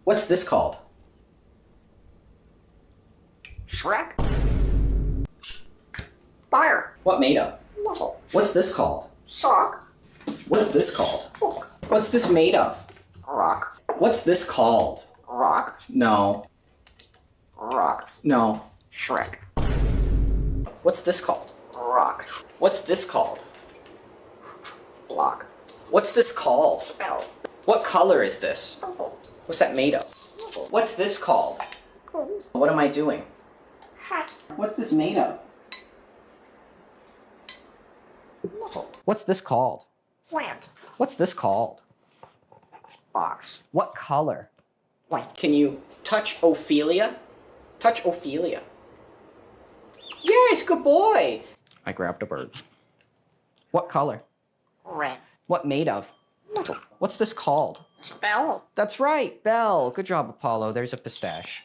What's this called? Shrek. Fire. What made of? Metal. What's this called? Sock. What's this called? Hook. What's this made of? Rock. What's this called? Rock. No. Rock. No. Shrek. What's this called? Rock. What's this called? Block. What's this called? Spell. What color is this? Purple. What's that made of? Metal. What's this called? Gold. What am I doing? Hat. What's this made of? Metal. What's this called? Plant. What's this called? Box. What color? White. Can you touch Ophelia? Touch Ophelia. Yes, good boy. I grabbed a bird. What color? Red. What made of? Metal. What's this called? Spell. That's right, Bell. Good job, Apollo. There's a pistache.